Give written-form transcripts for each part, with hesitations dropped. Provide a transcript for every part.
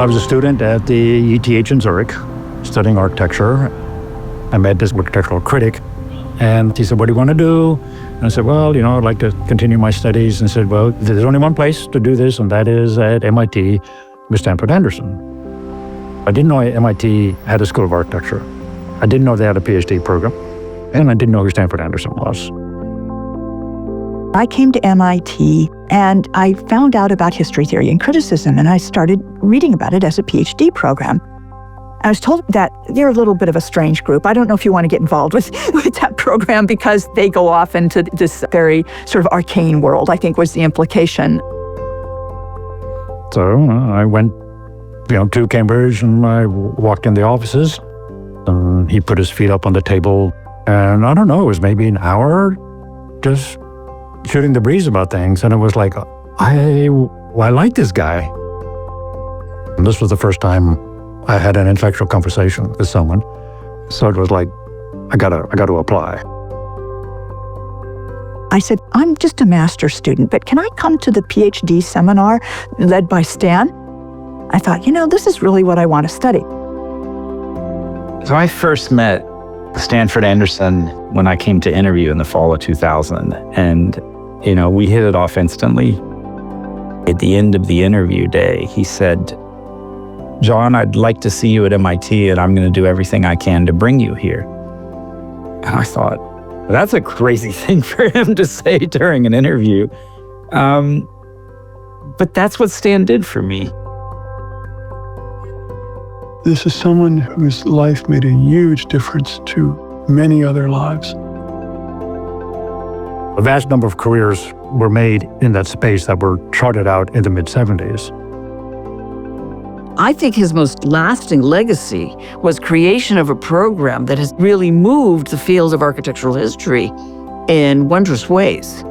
I was a student at the ETH in Zurich, studying architecture. I met this architectural critic, and he said, "What do you want to do?" And I said, "Well, I'd like to continue my studies." And he said, "Well, there's only one place to do this, and that is at MIT with Stanford Anderson." I didn't know MIT had a School of Architecture. I didn't know they had a PhD program, and I didn't know who Stanford Anderson was. I came to MIT and I found out about history theory and criticism, and I started reading about it as a PhD program. I was told that they're a little bit of a strange group. I don't know if you want to get involved with that program because they go off into this very sort of arcane world, I think was the implication. So I went to Cambridge, and I walked in the offices, and he put his feet up on the table, and I don't know, it was maybe an hour just shooting the breeze about things, and it was like, I like this guy. And this was the first time I had an intellectual conversation with someone, so it was like, I gotta apply. I said, "I'm just a master's student, but can I come to the PhD seminar led by Stan?" I thought, this is really what I want to study. So I first met Stanford Anderson when I came to interview in the fall of 2000. And, we hit it off instantly. At the end of the interview day, he said, "John, I'd like to see you at MIT, and I'm going to do everything I can to bring you here." And I thought, that's a crazy thing for him to say during an interview. But that's what Stan did for me. This is someone whose life made a huge difference to many other lives. A vast number of careers were made in that space that were charted out in the mid-'70s. I think his most lasting legacy was creation of a program that has really moved the field of architectural history in wondrous ways.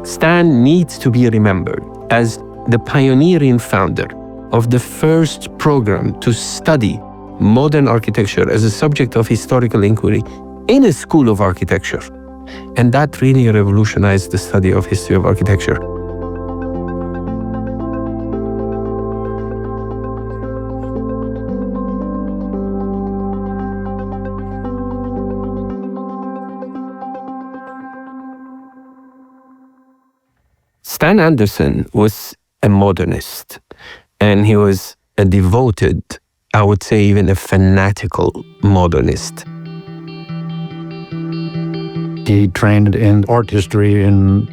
Stan needs to be remembered as the pioneering founder of the first program to study modern architecture as a subject of historical inquiry in a school of architecture. And that really revolutionized the study of history of architecture. Stan Anderson was a modernist, and he was a devoted, I would say even a fanatical modernist. He trained in art history in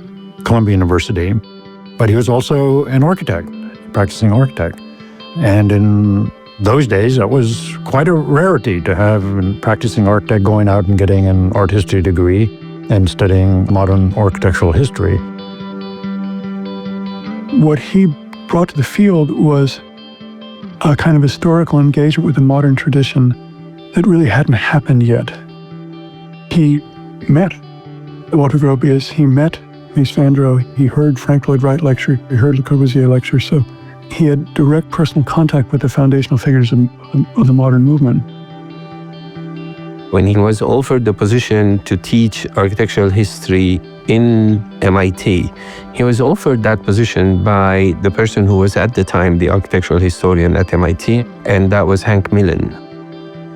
Columbia University, but he was also an architect, practicing architect. And in those days, that was quite a rarity to have a practicing architect going out and getting an art history degree and studying modern architectural history. What he brought to the field was a kind of historical engagement with the modern tradition that really hadn't happened yet. He met Walter Gropius, he met Mies van der Rohe, he heard Frank Lloyd Wright lecture, he heard Le Corbusier lecture, so he had direct personal contact with the foundational figures of the modern movement. When he was offered the position to teach architectural history in MIT, he was offered that position by the person who was at the time the architectural historian at MIT, and that was Hank Millen.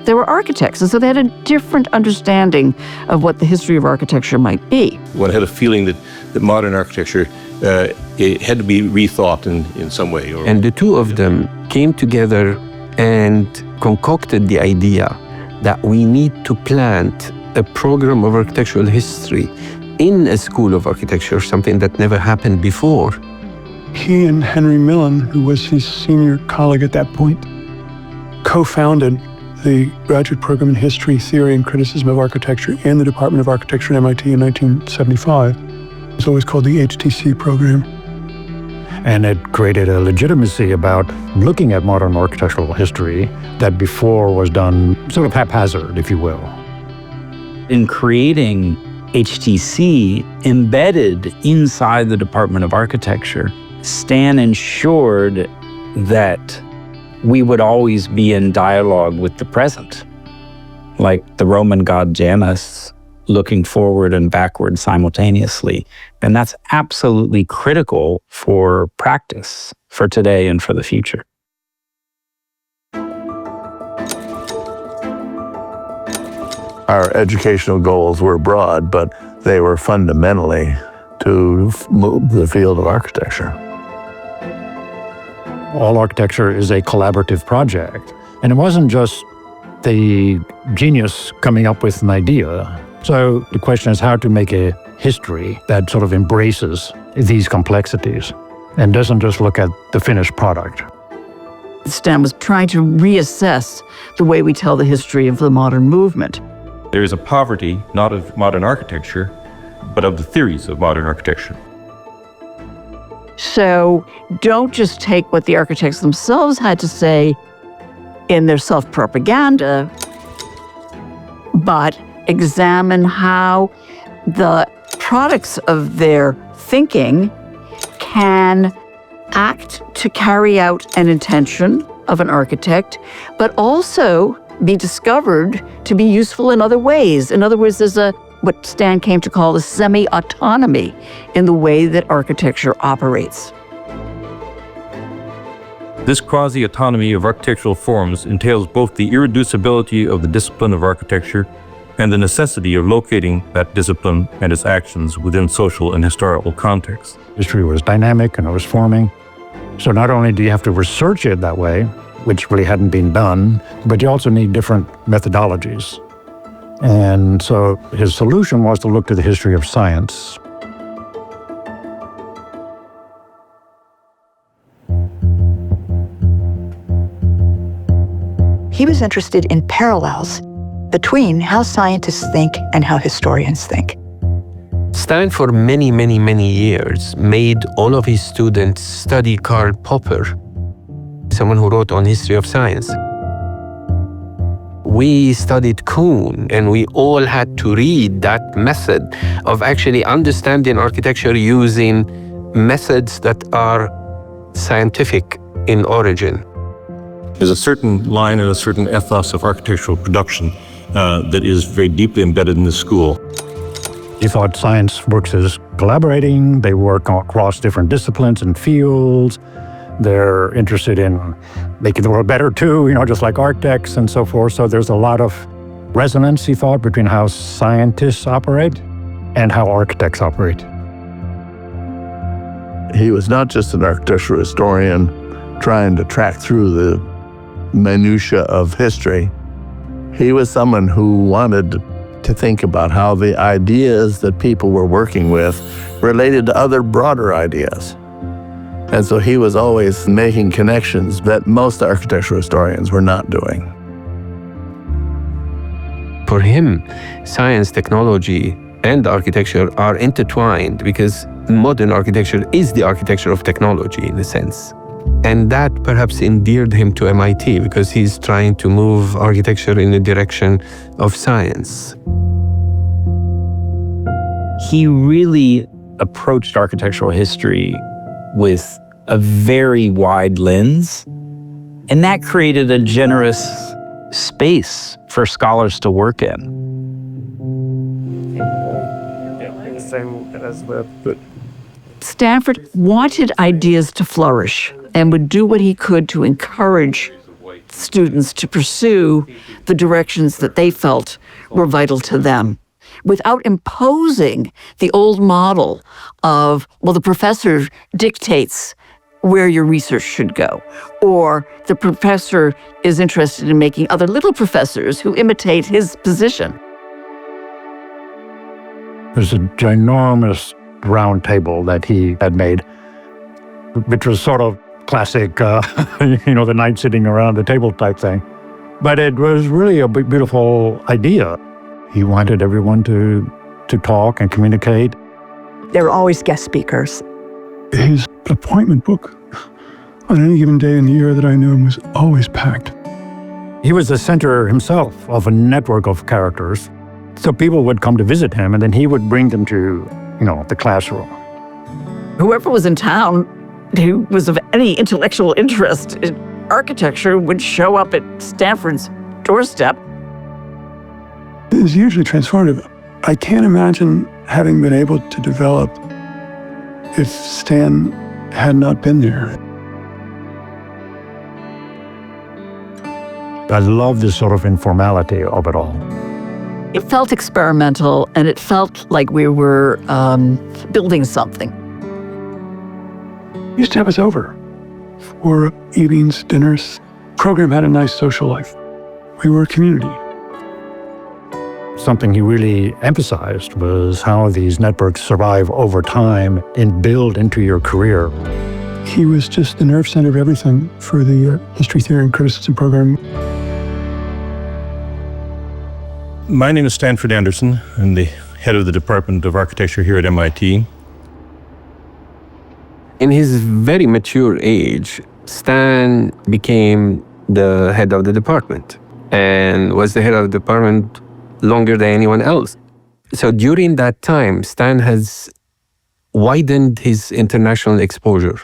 They were architects, and so they had a different understanding of what the history of architecture might be. One had a feeling that modern architecture it had to be rethought in some way. And the two of them came together and concocted the idea that we need to plant a program of architectural history in a school of architecture, something that never happened before. He and Henry Millen, who was his senior colleague at that point, co-founded the graduate program in history, theory, and criticism of architecture in the Department of Architecture at MIT in 1975. It's always called the HTC program. And it created a legitimacy about looking at modern architectural history that before was done sort of haphazard, if you will. In creating HTC, embedded inside the Department of Architecture, Stan ensured that we would always be in dialogue with the present. Like the Roman god Janus looking forward and backward simultaneously. And that's absolutely critical for practice, for today and for the future. Our educational goals were broad, but they were fundamentally to move the field of architecture. All architecture is a collaborative project. And it wasn't just the genius coming up with an idea. So the question is how to make a history that sort of embraces these complexities and doesn't just look at the finished product. Stan was trying to reassess the way we tell the history of the modern movement. There is a poverty, not of modern architecture, but of the theories of modern architecture. So don't just take what the architects themselves had to say in their self-propaganda, but examine how the products of their thinking can act to carry out an intention of an architect, but also be discovered to be useful in other ways. In other words, there's what Stan came to call a semi-autonomy in the way that architecture operates. This quasi-autonomy of architectural forms entails both the irreducibility of the discipline of architecture and the necessity of locating that discipline and its actions within social and historical contexts. History was dynamic and it was forming. So not only do you have to research it that way, which really hadn't been done, but you also need different methodologies. And so his solution was to look to the history of science. He was interested in parallels between how scientists think and how historians think. Stan, for many, many, many years, made all of his students study Karl Popper, someone who wrote on history of science. We studied Kuhn, and we all had to read that method of actually understanding architecture using methods that are scientific in origin. There's a certain line and a certain ethos of architectural production that is very deeply embedded in the school. He thought science works as collaborating, they work across different disciplines and fields. They're interested in making the world better too, just like architects and so forth. So there's a lot of resonance, he thought, between how scientists operate and how architects operate. He was not just an architectural historian trying to track through the minutiae of history. He was someone who wanted to think about how the ideas that people were working with related to other broader ideas. And so he was always making connections that most architectural historians were not doing. For him, science, technology, and architecture are intertwined because modern architecture is the architecture of technology in a sense. And that perhaps endeared him to MIT because he's trying to move architecture in the direction of science. He really approached architectural history with a very wide lens, and that created a generous space for scholars to work in. Stanford wanted ideas to flourish and would do what he could to encourage students to pursue the directions that they felt were vital to them, without imposing the old model of, well, the professor dictates where your research should go, or the professor is interested in making other little professors who imitate his position. There's a ginormous round table that he had made, which was sort of classic, the knight sitting around the table type thing. But it was really a beautiful idea. He wanted everyone to talk and communicate. There were always guest speakers. His appointment book on any given day in the year that I knew him was always packed. He was the center himself of a network of characters. So people would come to visit him, and then he would bring them to, the classroom. Whoever was in town who was of any intellectual interest in architecture would show up at Stanford's doorstep. It was hugely transformative. I can't imagine having been able to develop if Stan had not been there. I love this sort of informality of it all. It felt experimental, and it felt like we were building something. He used to have us over for evenings, dinners. Program had a nice social life. We were a community. Something he really emphasized was how these networks survive over time and build into your career. He was just the nerve center of everything for the history, theory, and criticism program. My name is Stanford Anderson. I'm the head of the Department of Architecture here at MIT. In his very mature age, Stan became the head of the department and was the head of the department longer than anyone else. So during that time, Stan has widened his international exposure.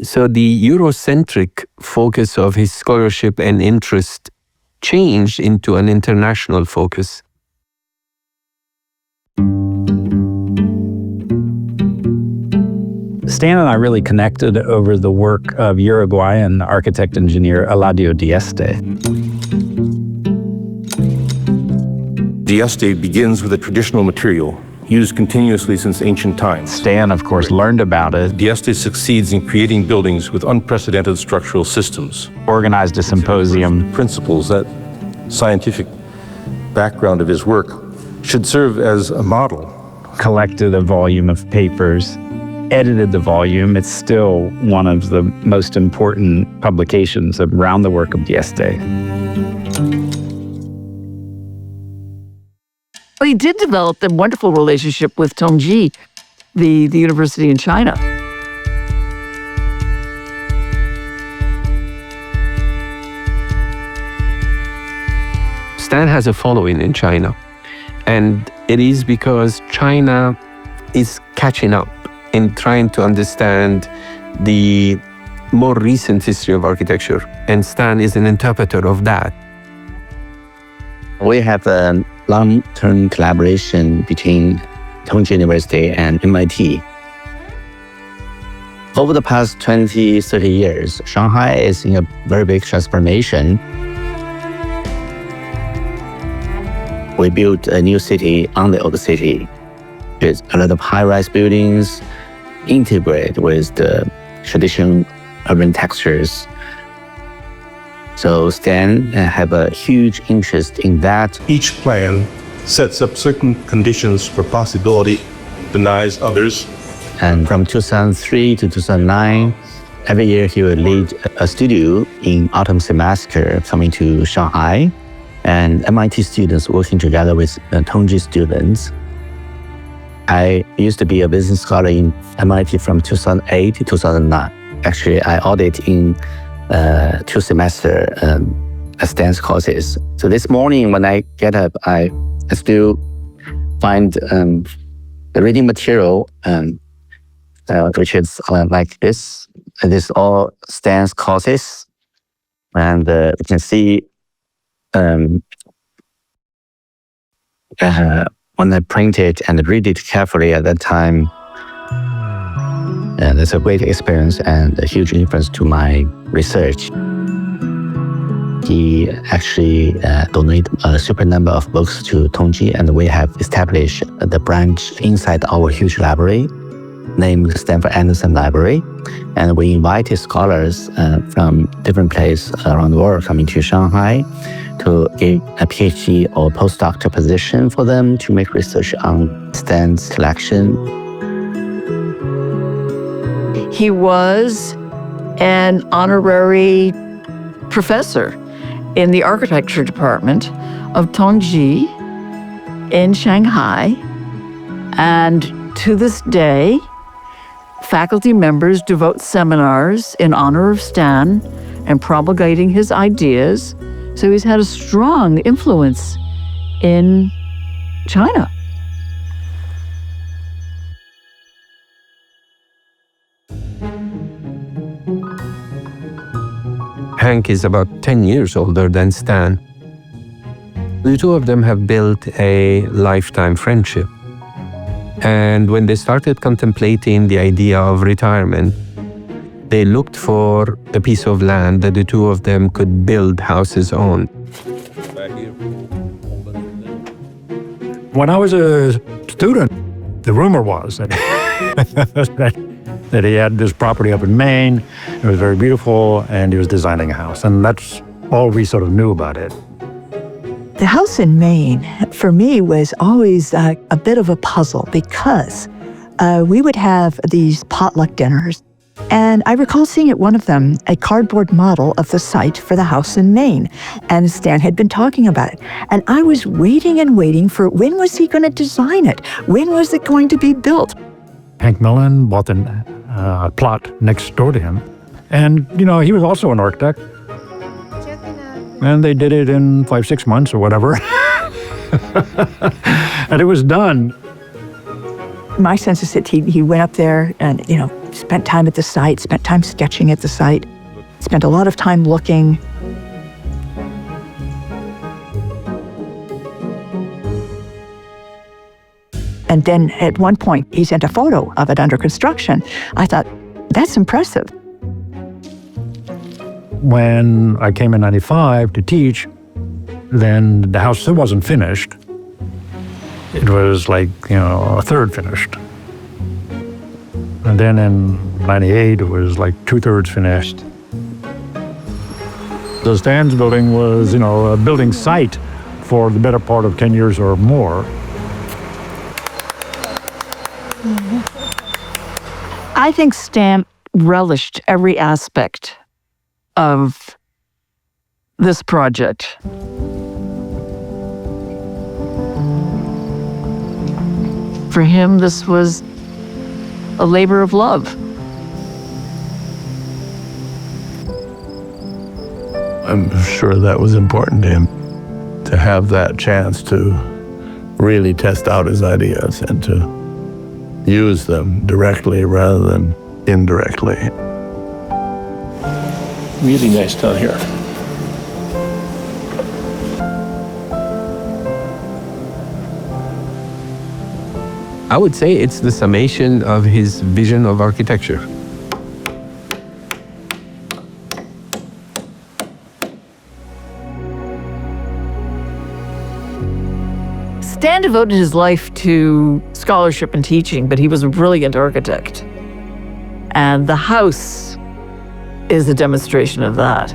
So the Eurocentric focus of his scholarship and interest changed into an international focus. Stan and I really connected over the work of Uruguayan architect-engineer Eladio Dieste. Dieste begins with a traditional material used continuously since ancient times. Stan, of course, learned about it, Dieste succeeds in creating buildings with unprecedented structural systems. organized a symposium. Principles, that scientific background of his work, should serve as a model. Collected a volume of papers, edited the volume. It's still one of the most important publications around the work of Dieste. Well, he did develop a wonderful relationship with Tongji, the university in China. Stan has a following in China, and it is because China is catching up in trying to understand the more recent history of architecture, and Stan is an interpreter of that. We have a long-term collaboration between Tongji University and MIT. Over the past 20, 30 years, Shanghai is in a very big transformation. We built a new city on the old city. With a lot of high-rise buildings integrate with the traditional urban textures. So Stan have a huge interest in that. Each plan sets up certain conditions for possibility, denies others. And from 2003 to 2009, every year he would lead a studio in autumn semester coming to Shanghai, and MIT students working together with Tongji students. I used to be a business scholar in MIT from 2008 to 2009. Actually, I audited in 2 semester Stan's courses. So this morning when I get up, I still find the reading material, which is like this. This is all Stan's courses. And you can see when I print it and read it carefully at that time, that's a great experience and a huge influence to my research. He actually donated a super number of books to Tongji, and we have established the branch inside our huge library named Stanford Anderson Library. And we invited scholars from different places around the world coming to Shanghai to give a PhD or postdoctoral position for them to make research on Stan's collection. He was an honorary professor in the architecture department of Tongji in Shanghai. And to this day, faculty members devote seminars in honor of Stan and promulgating his ideas. So he's had a strong influence in China. Hank is about 10 years older than Stan. The two of them have built a lifetime friendship. And when they started contemplating the idea of retirement, they looked for a piece of land that the two of them could build houses on. When I was a student, the rumor was that, that he had this property up in Maine. It was very beautiful, and he was designing a house. And that's all we sort of knew about it. The house in Maine, for me, was always a bit of a puzzle because we would have these potluck dinners. And I recall seeing at one of them a cardboard model of the site for the house in Maine. And Stan had been talking about it. And I was waiting and waiting for when was he going to design it? When was it going to be built? Hank Millen bought a plot next door to him. And, you know, he was also an architect. And they did it in 5-6 months or whatever. And it was done. My sense is that he went up there and, you know, spent time at the site, spent time sketching at the site, spent a lot of time looking. And then at one point, he sent a photo of it under construction. I thought, that's impressive. When I came in 95 to teach, then the house still wasn't finished. It was like, you know, a third finished. And then in 98, it was like 2/3 finished. The Stan's building was, you know, a building site for the better part of 10 years or more. I think Stan relished every aspect of this project. For him, this was a labor of love. I'm sure that was important to him, to have that chance to really test out his ideas and to use them directly rather than indirectly. Really nice down here. I would say it's the summation of his vision of architecture. Stan devoted his life to scholarship and teaching, but he was a brilliant architect. And the house is a demonstration of that.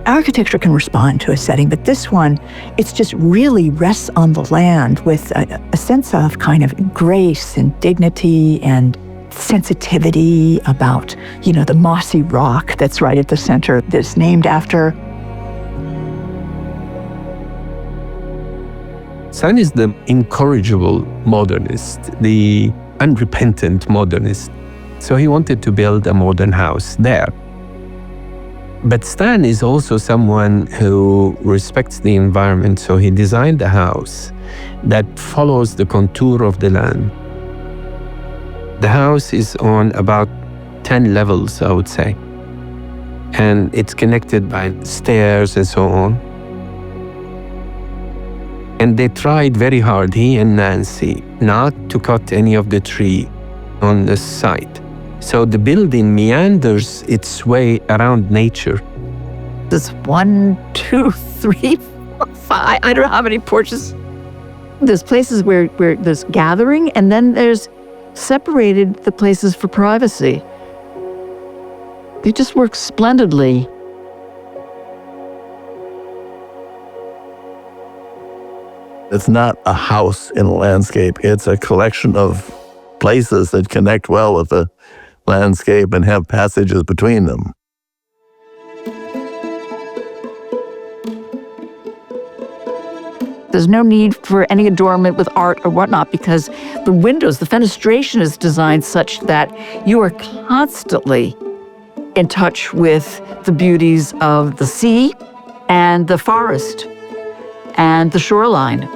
Architecture can respond to a setting, but this one, it's just really rests on the land with a sense of kind of grace and dignity and sensitivity about, you know, the mossy rock that's right at the center that's named after. Stan is the incorrigible modernist, the unrepentant modernist. So he wanted to build a modern house there. But Stan is also someone who respects the environment, so he designed a house that follows the contour of the land. The house is on about 10 levels, I would say. And it's connected by stairs and so on. And they tried very hard, he and Nancy, not to cut any of the tree on the site. So the building meanders its way around nature. There's 1, 2, 3, 4, 5, I don't know how many porches. There's places where there's gathering, and then there's separated the places for privacy. They just work splendidly. It's not a house in a landscape. It's a collection of places that connect well with the landscape and have passages between them. There's no need for any adornment with art or whatnot because the windows, the fenestration is designed such that you are constantly in touch with the beauties of the sea and the forest and the shoreline.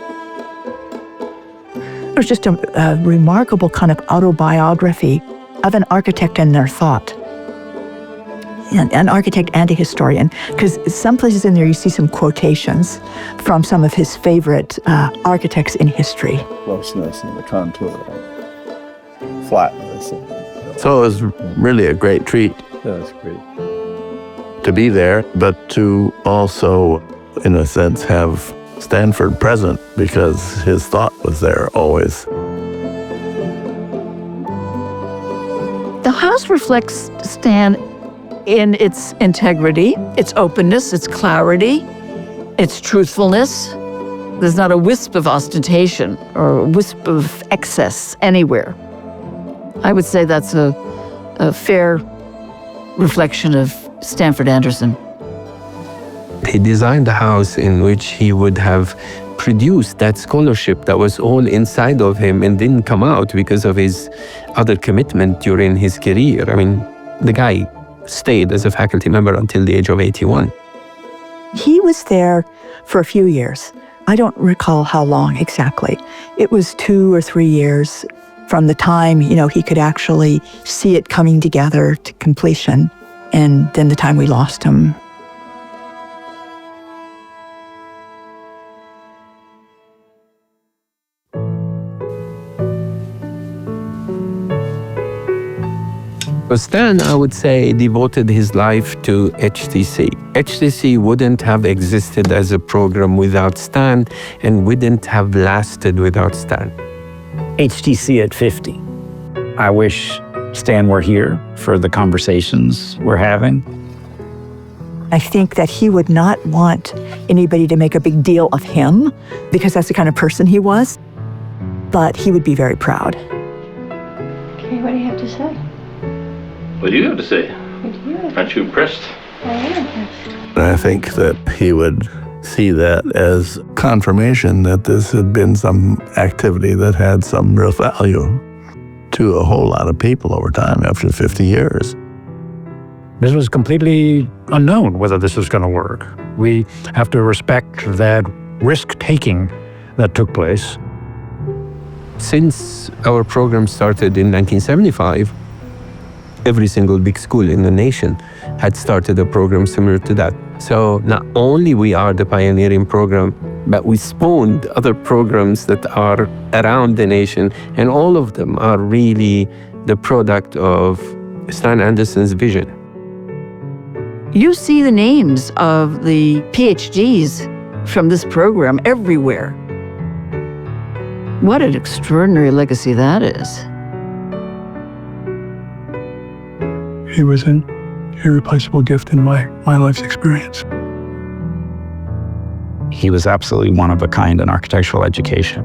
It was just a remarkable kind of autobiography of an architect and their thought. an architect and a historian, because some places in there you see some quotations from some of his favorite architects in history. Closeness and the contour, flatness. So it was really a great treat. That's great. To be there, but to also, in a sense, have Stanford present because his thought was there always. The house reflects Stan in its integrity, its openness, its clarity, its truthfulness. There's not a wisp of ostentation or a wisp of excess anywhere. I would say that's a fair reflection of Stanford Anderson. He designed a house in which he would have produced that scholarship that was all inside of him and didn't come out because of his other commitment during his career. I mean, the guy stayed as a faculty member until the age of 81. He was there for a few years. I don't recall how long exactly. It was 2 or 3 years from the time, he could actually see it coming together to completion, and then the time we lost him. Stan, I would say, devoted his life to HTC. HTC wouldn't have existed as a program without Stan and wouldn't have lasted without Stan. HTC at 50. I wish Stan were here for the conversations we're having. I think that he would not want anybody to make a big deal of him because that's the kind of person he was, but he would be very proud. Okay, what do you have to say? What do you have to say? What do you have? Aren't you impressed? I am impressed. And I think that he would see that as confirmation that this had been some activity that had some real value to a whole lot of people over time after 50 years. This was completely unknown whether this was going to work. We have to respect that risk-taking that took place. Since our program started in 1975, every single big school in the nation had started a program similar to that. So not only we are the pioneering program, but we spawned other programs that are around the nation, and all of them are really the product of Stan Anderson's vision. You see the names of the PhDs from this program everywhere. What an extraordinary legacy that is. He was an irreplaceable gift in my life's experience. He was absolutely one of a kind in architectural education.